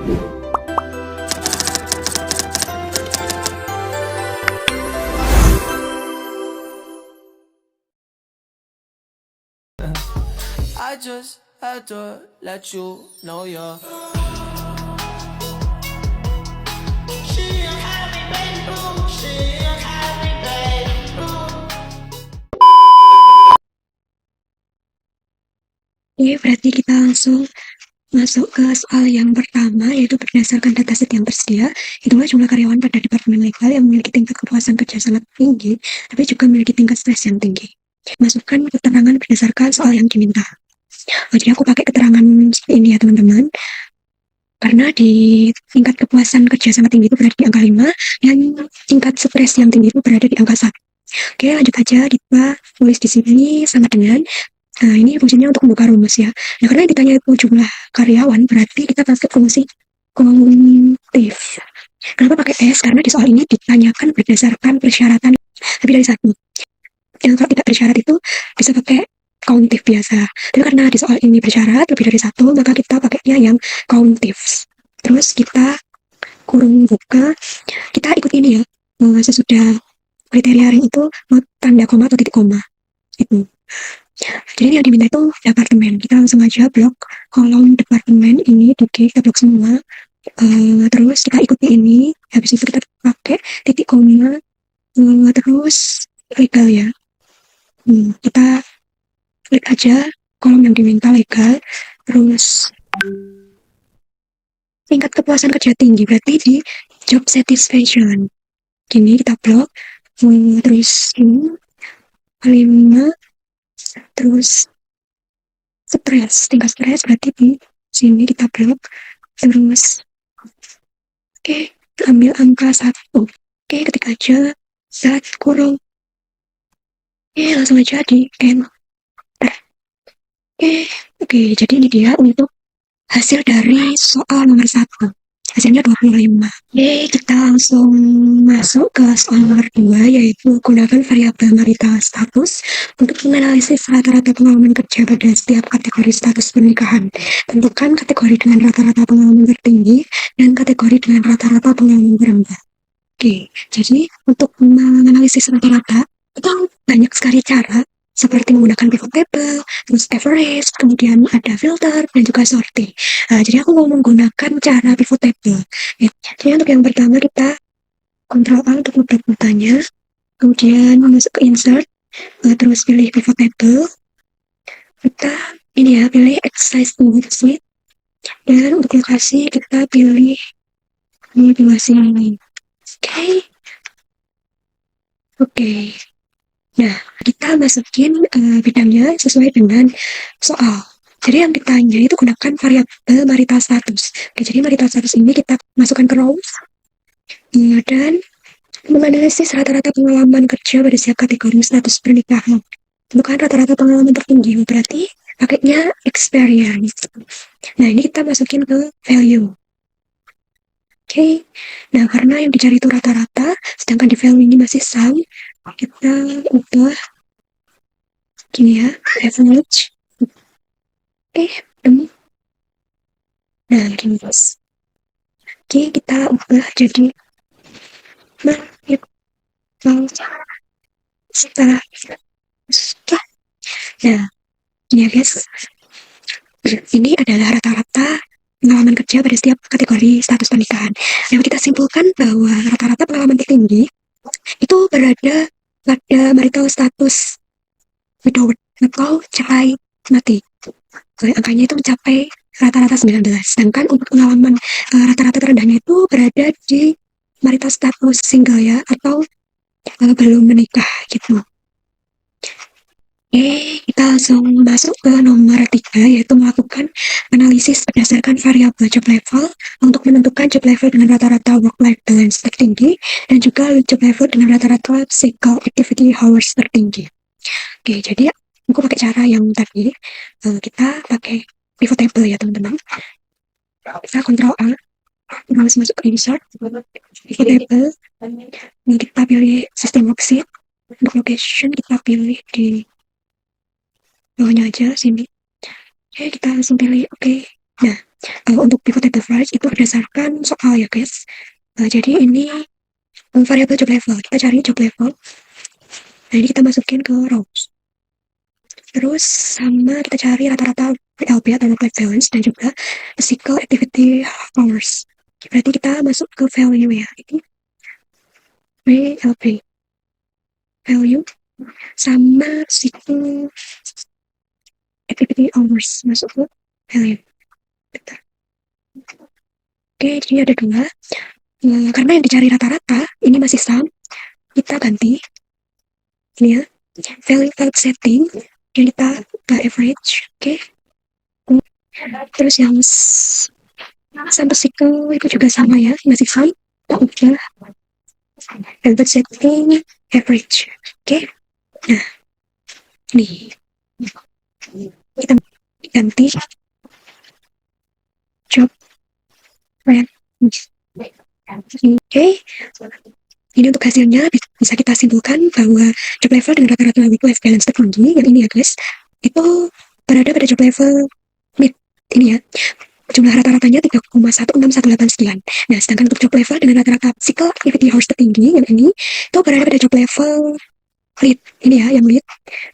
I just had to let you know you're Oke, berarti kita langsung masuk ke soal yang pertama, yaitu berdasarkan dataset yang tersedia, itulah jumlah karyawan pada Departemen Legal yang memiliki tingkat kepuasan kerja sangat tinggi, tapi juga memiliki tingkat stres yang tinggi. Masukkan keterangan berdasarkan soal yang diminta. Jadi aku pakai keterangan seperti ini ya teman-teman, karena di tingkat kepuasan kerja sangat tinggi itu berada di angka 5, dan tingkat stres yang tinggi itu berada di angka 1. Oke, lanjut aja, kita tulis di sini sama dengan. Nah, ini fungsinya untuk membuka rumus ya. Nah, karena yang ditanya itu jumlah karyawan, berarti kita pakai fungsi kauntif. Kenapa pakai S? Karena di soal ini ditanyakan berdasarkan persyaratan lebih dari satu. Yang kalau tidak bersyarat itu bisa pakai kauntif biasa. Tapi karena di soal ini bersyarat lebih dari satu, maka kita pakainya yang kauntif. Terus kita kurung buka, kita ikut ini ya. Sesudah kriteria ring itu tanda koma atau titik koma. Itu. Jadi yang diminta itu departemen. Kita langsung aja blok kolom departemen ini kita blok semua. Terus kita ikuti ini. Habis itu kita pakai titik koma. Terus legal ya. Kita klik aja kolom yang diminta legal. Terus tingkat kepuasan kerja tinggi berarti di job satisfaction. Gini kita blok. Terus ini 5. Terus stres, tingkat stres berarti di sini kita blok. Terus oke, ambil angka 1. Oke, ketik aja zat kurung. Oke, langsung aja di enter. Oke, jadi ini dia untuk hasil dari soal nomor 1. Hasilnya 25. Oke, kita langsung masuk ke soal nomor 2, yaitu gunakan variabel marital status untuk menganalisis rata-rata pengalaman kerja pada setiap kategori status pernikahan. Tentukan kategori dengan rata-rata pengalaman tertinggi dan kategori dengan rata-rata pengalaman terendah. Oke, jadi untuk menganalisis rata-rata, itu banyak sekali cara, seperti menggunakan pivot table, terus average, kemudian ada filter, dan juga sorting. Jadi aku mau menggunakan cara pivot table. Jadi untuk yang pertama kita Ctrl A untuk membuat datanya, kemudian masuk ke insert, terus pilih pivot table. Kita ini ya, pilih exercise suite, dan untuk lokasi kita pilih di dua sini. Oke. Nah, kita masukin bidangnya sesuai dengan soal. Jadi yang ditanya itu gunakan variabel marital status. Oke, jadi marital status ini kita masukkan ke rows. Dan menganalisis rata-rata pengalaman kerja pada setiap kategori status pernikahan. Bukan rata-rata pengalaman tertinggi, berarti pakainya experience. Nah, ini kita masukin ke value. Oke. Nah, karena yang dicari itu rata-rata, sedangkan di value ini masih sum, kita ubah gini ya, average. Nah, gini guys. Oke, kita ubah jadi setelah nah, ini ya guys. Ini adalah rata-rata pengalaman kerja pada setiap kategori status pernikahan. Nah, kita simpulkan bahwa rata-rata pengalaman tertinggi itu berada pada marital status widowed atau cerai mati. Angkanya itu mencapai rata-rata 19. Sedangkan untuk pengalaman rata-rata terendahnya itu berada di marital status single ya, atau belum menikah gitu. Kita langsung masuk ke nomor 3, yaitu melakukan analisis berdasarkan variabel job level untuk menentukan job level dengan rata-rata work-life balance tertinggi dan juga job level dengan rata-rata cycle activity hours tertinggi. Oke, jadi aku pakai cara yang tadi, kita pakai pivot table ya teman-teman. Kita Ctrl A, terus masuk ke insert, pivot table, ini kita pilih system worksheet, untuk location kita pilih di bawahnya aja sini. Oke, kita langsung pilih oke. Nah, untuk pivot table first itu berdasarkan soal ya guys. Jadi ini variabel job level, kita cari job level. Nah ini kita masukin ke rows. Terus sama kita cari rata-rata VLB atau work-life balance dan juga physical activity hours. Berarti kita masuk ke value ya. Ini VLB. Value sama physical activity hours masuk ke value. Bentar. Oke, jadi ada dua. Karena yang dicari rata-rata ini masih sum, kita ganti ini ya. Value setting yang kita average. Oke. Terus yang sampai situ itu juga sama ya, masih sum. Kita ubah value setting average. Oke. Nah, ini kita ganti job rank. Oke. Ini untuk hasilnya bisa kita simpulkan bahwa job level dengan rata-rata work-life balance tertinggi, yang ini ya guys, itu berada pada job level mid. Ini ya, jumlah rata-ratanya 3,1618 sekian. Nah, sedangkan untuk job level dengan rata-rata physical activity hours tertinggi, yang ini, itu berada pada job level lead. Ini ya, yang lead.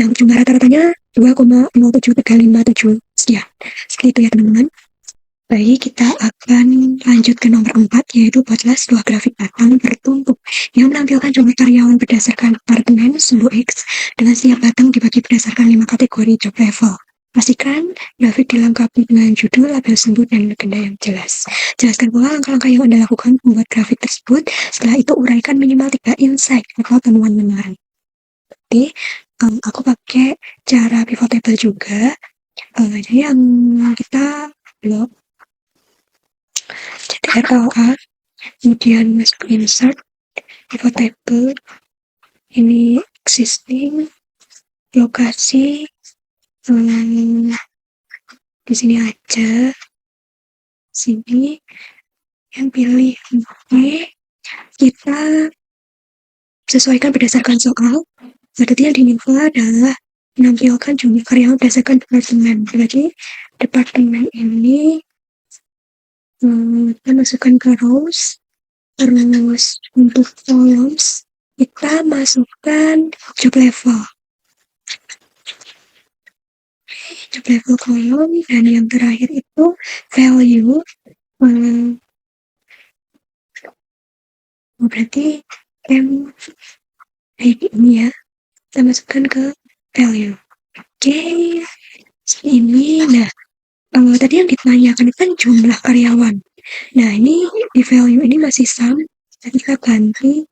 Nah, untuk jumlah rata-ratanya 2,07357 sekian. Seperti itu ya teman-teman. Baik, kita akan lanjut ke nomor 4, yaitu buatlah sebuah grafik batang bertumpuk yang menampilkan jumlah karyawan berdasarkan departemen sumbu X dengan setiap batang dibagi berdasarkan 5 kategori job level. Pastikan grafik dilengkapi dengan judul, label sumbu, dan legenda yang jelas. Jelaskan pula langkah-langkah yang Anda lakukan membuat grafik tersebut. Setelah itu, uraikan minimal 3 insight atau temuan menarik. Jadi, aku pakai cara pivot table juga. Jadi yang kita blok jadi RLA, kemudian masuk insert pivot table, ini existing, lokasi di sini aja, sini, yang pilih ini kita sesuaikan berdasarkan soal. Berarti yang diminta adalah menampilkan jumlah karyawan berdasarkan departemen. Jadi departemen ini kita masukkan ke rows. Terus untuk columns kita masukkan job level. Job level column, dan yang terakhir itu value. Berarti ini ya, kita masukkan ke value. Oke, ini. Nah, tadi yang ditanyakan kan jumlah karyawan. Nah, ini di value ini masih sum. Kita ganti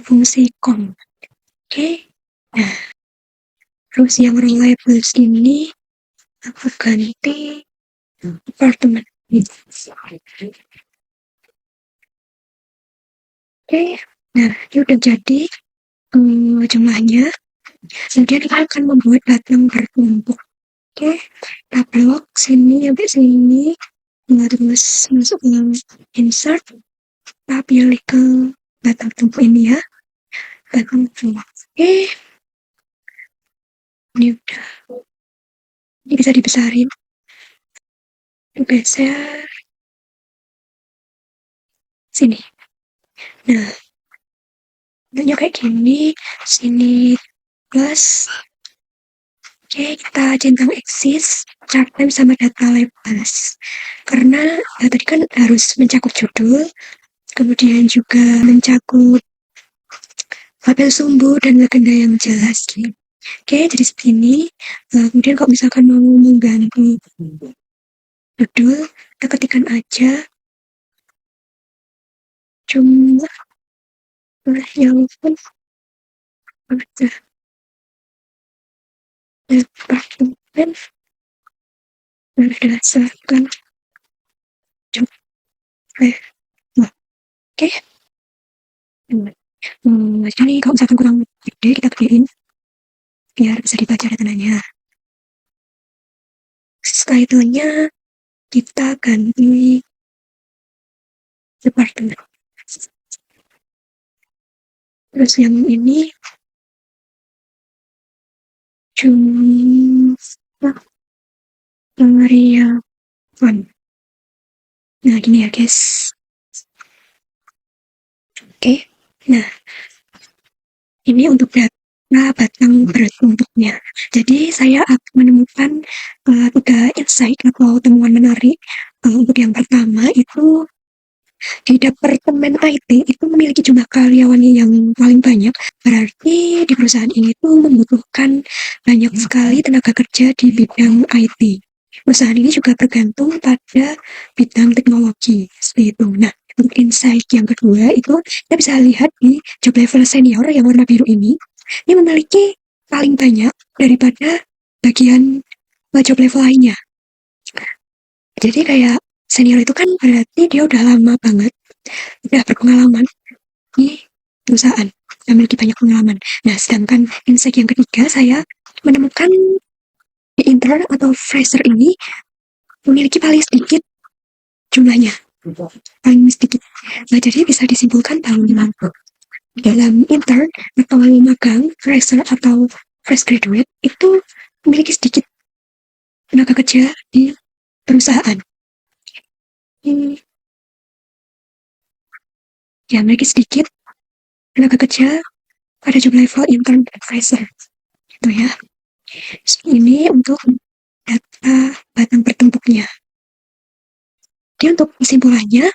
fungsi com. Oke. Nah, terus yang labels ini aku ganti departemen. Oke. Nah, ini udah jadi jumlahnya. Kemudian kita akan membuat batang bertumpuk. Oke, kita blok sini sampai sini. Terus masuk ke insert. Kita pilih ke batang tumpuk ini ya. Batang tumpuk. Oke. Ini udah. Ini bisa dibesarin. Geser. Sini. Nah, bentuknya kayak gini. Sini plus. Oke, kita centang eksis, chart time sama data labels. Karena tadi kan harus mencakup judul, kemudian juga mencakup label sumbu dan legenda yang jelas. Oke, jadi seperti ini. Kemudian kalau misalkan mau mengganti judul, kita ketikkan aja jumlah yang pun udah departemen berdasarkan jumlah. Oke. Jadi kalau misalkan kurang gede, kita gedein biar bisa dibaca datanya. Title-nya kita ganti departemen. Terus yang ini jumlah karyawan. Nah, gini ya guys. Oke. Nah, ini untuk data batang bertumpuknya. Jadi saya akan menemukan 3 insight atau temuan menarik. Untuk yang pertama itu di departemen IT itu memiliki jumlah karyawan yang paling banyak. Berarti di perusahaan ini tuh membutuhkan banyak sekali tenaga kerja di bidang IT. Perusahaan ini juga bergantung pada bidang teknologi seperti itu. Nah, untuk insight yang kedua itu kita bisa lihat di job level senior yang warna biru ini memiliki paling banyak daripada bagian job level lainnya. Jadi kayak senior itu kan berarti dia udah lama banget, udah berpengalaman di perusahaan, memiliki banyak pengalaman. Nah, sedangkan insight yang ketiga saya menemukan di intern atau fresher ini memiliki paling sedikit jumlahnya, paling sedikit. Nah, jadi bisa disimpulkan bahwa dalam intern atau magang, fresher atau fresh graduate itu memiliki sedikit tenaga kerja di perusahaan. Ya, memiliki sedikit tenaga kerja pada job level intern dan fresher. Itu ya. Ini untuk data batang bertumpuknya. Jadi untuk kesimpulannya,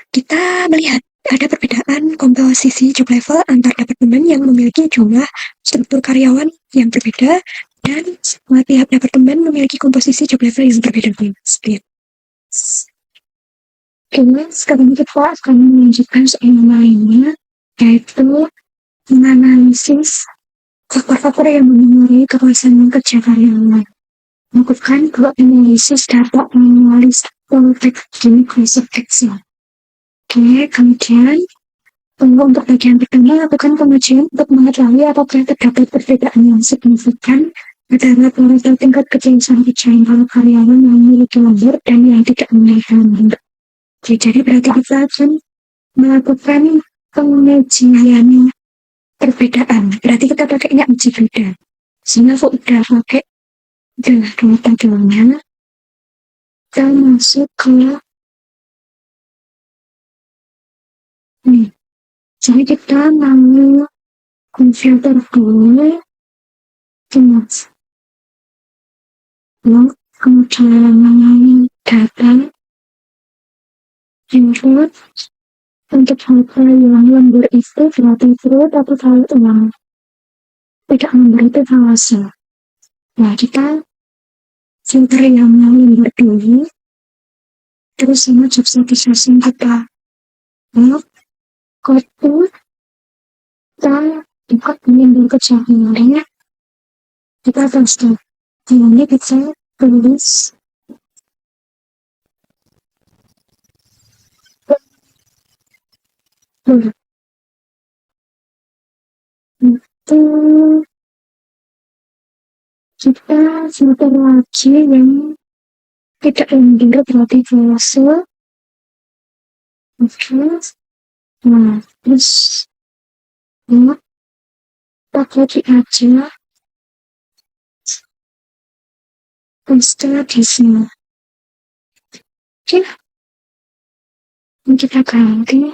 kita melihat ada perbedaan komposisi job level antar departemen yang memiliki jumlah struktur karyawan yang berbeda dan tiap departemen memiliki komposisi job level yang berbeda. Oke, sekarang kita akan melanjutkan soal lainnya, yaitu menganalisis faktor-faktor yang memengaruhi kepuasan kerja karyawan. Melakukan analisis data analis teknik riset Excel. Oke, kemudian untuk bagian pertama lakukan pengujian untuk mengetahui apakah terdapat perbedaan yang signifikan antara kualitas tingkat kejelasan para karyawan yang memiliki lembur dan yang tidak memiliki lembur. Jadi berarti kita akan melakukan pengujian perbedaan. Berarti kita pakainya uji beda. Sehingga aku udah pakai data-datanya, kita masuk ke nih. Jadi kita mau komputer dulu, kemudian data input untuk harga yang lembur itu berarti true, tapi kalau yang tidak lembur itu false. Nah, kita filter yang lembur dulu, terus sama job satisfaction kita. Lalu kode kita buka minggu kejadiannya, kita paste. Ini kita tulis itu kita filter lagi yang tidak lembur berarti false. Oke, nah terus ya, kita copy aja paste di sini. Oke, ini kita ganti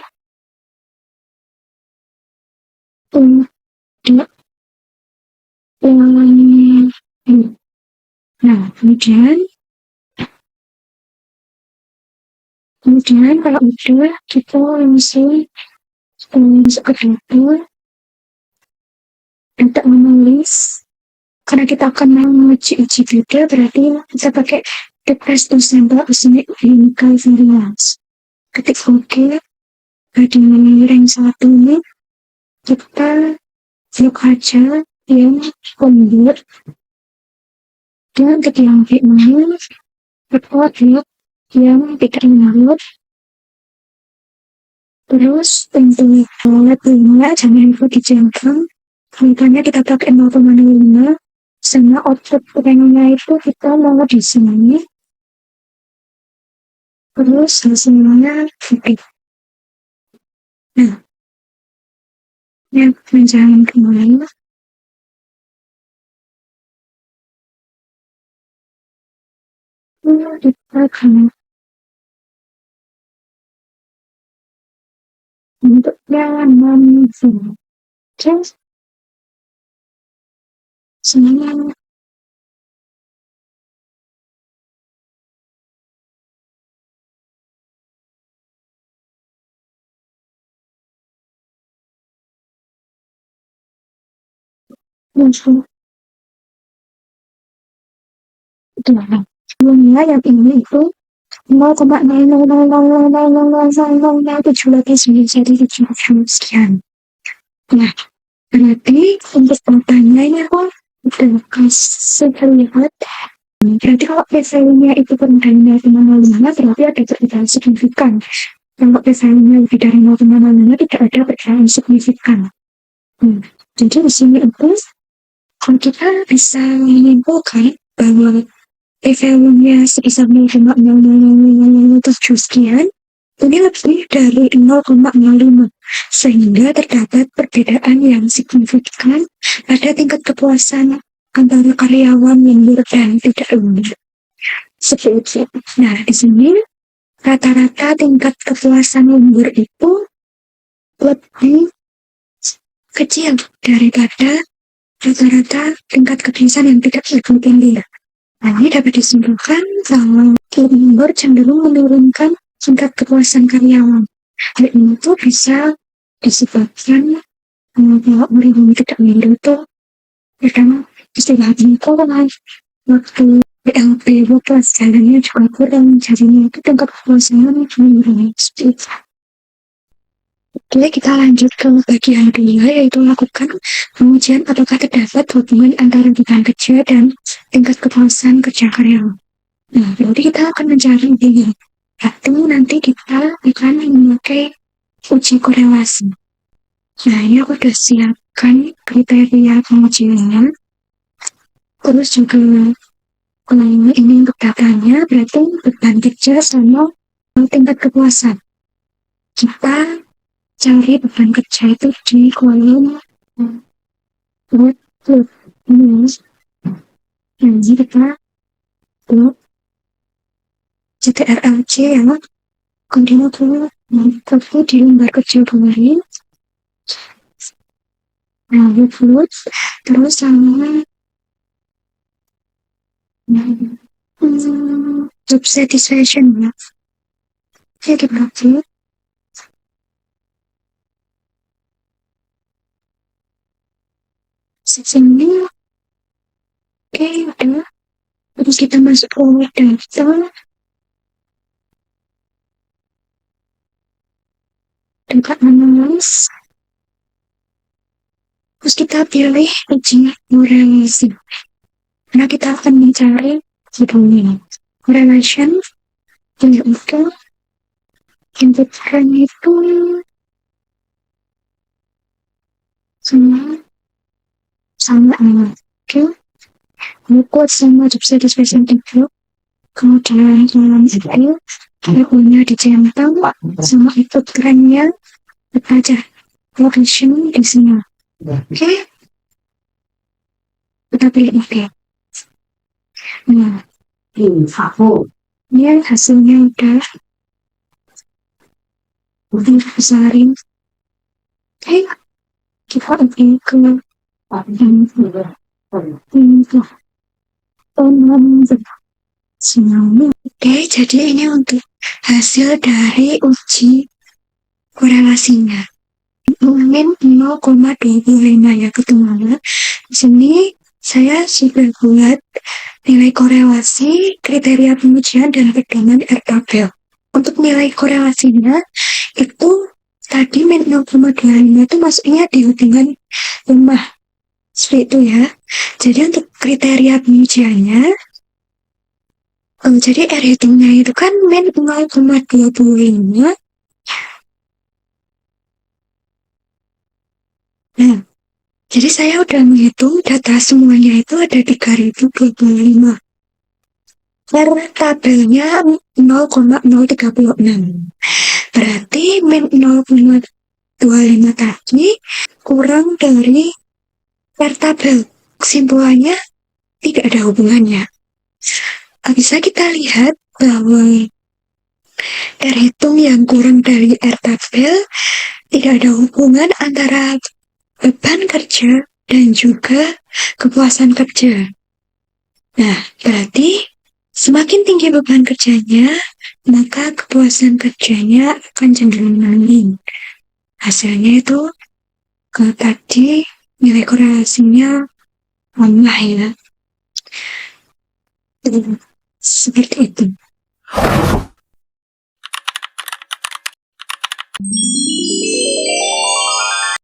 untuk yang ini. Nah, kemudian kalau udah kita langsung masuk ke data analis. Karena kita akan menguji beda, berarti kita pakai the best to sample estimate clinical variance. Ketik OK, di rank 1 ini kita blok aja yang lembur, dan ketik yang B0 kita blok yang tidak lembur. Terus tentu letternya jangan lupa dijangkau. Kalikannya kita pakai 0,05, sama output ranknya itu kita mau di sini. Terus hasilnya oke. Nah, yang menjalan kembali. kita akan untuk yang semuanya muncul dalam sebelumnya yang ini itu 0,000000000 lebih jadi 7 sekian. Nah, berarti untuk pertanyaan ini aku udah kasih lihat. Berarti kalau p-value-nya itu pertanyaan 0,05 berarti ada perbedaan signifikan. Kalau p-value-nya lebih dari 0,05 tidak ada perbedaan signifikan. Jadi di sini itu kalau kita bisa menyimpulkan bahwa p-value-nya sebesar 0,00007 sekian, ini lebih dari 0,05, sehingga terdapat perbedaan yang signifikan pada tingkat kepuasan antara karyawan lembur dan tidak lembur. Seperti itu. Nah, di sini rata-rata tingkat kepuasan lembur itu lebih kecil daripada rata-rata tingkat kepuasan yang tidak begitu tinggi. Nah, ini dapat disimpulkan bahwa lembur cenderung menurunkan tingkat kepuasan karyawan. Hal ini tuh bisa disebabkan kalau orang tidak lembur itu kadang istirahatnya kurang, waktu BLP work-life balance-nya juga kurang, jadinya itu tingkat kepuasannya menurun. Oke, kita lanjut ke bagian kedua, yaitu lakukan pengujian apakah terdapat hubungan antara beban kerja dan tingkat kepuasan kerja karyawan. Nah, berarti kita akan mencari ini. Lalu nanti kita akan memakai uji korelasi. Nah, ini aku udah siapkan kriteria pengujiannya. Terus juga ini untuk datanya, berarti beban kerja sama tingkat kepuasan. Kita cari beban kerja itu di kolom workload news. Nanti kita buat CTRLC ya, continue to tapi di lembar kerja kemarin. Nah, workload terus sama job satisfaction ya. Oke, kita buat sini. Oke, udah. Terus kita masuk ke daftar. Dekat menulis. Terus kita pilih uji korelasi. Karena kita akan mencari hubungan correlation yaitu inputkan itu sama oke, buku sama job satisfaction itu, kemudian dalam itu punya dicentang sama itu trennya aja location di sini. Oke, kita pilih oke. Nah, ini hasilnya udah besarin. Oke, kita oke ke Oke, jadi ini untuk hasil dari uji korelasinya. Min 0,25 ya ketemuannya. Di sini saya sudah buat nilai korelasi, kriteria pengujian, dan pedoman R-tabel. Untuk nilai korelasinya itu tadi min 0,25 itu masuknya di hubungan lemah. Seperti itu ya. Jadi untuk kriteria pengujiannya, jadi R hitungnya itu kan min 0,25. Nah, jadi saya udah menghitung data semuanya itu ada 3025. R tabelnya 0,036. Berarti min 0,25 tadi kurang dari R tabel. Kesimpulannya tidak ada hubungannya. bisa kita lihat bahwa R hitung yang kurang dari R tabel tidak ada hubungan antara beban kerja dan juga kepuasan kerja. Nah, berarti semakin tinggi beban kerjanya, maka kepuasan kerjanya akan cenderung naik. Hasilnya itu tadi nilai korelasinya lemah ya. Seperti itu.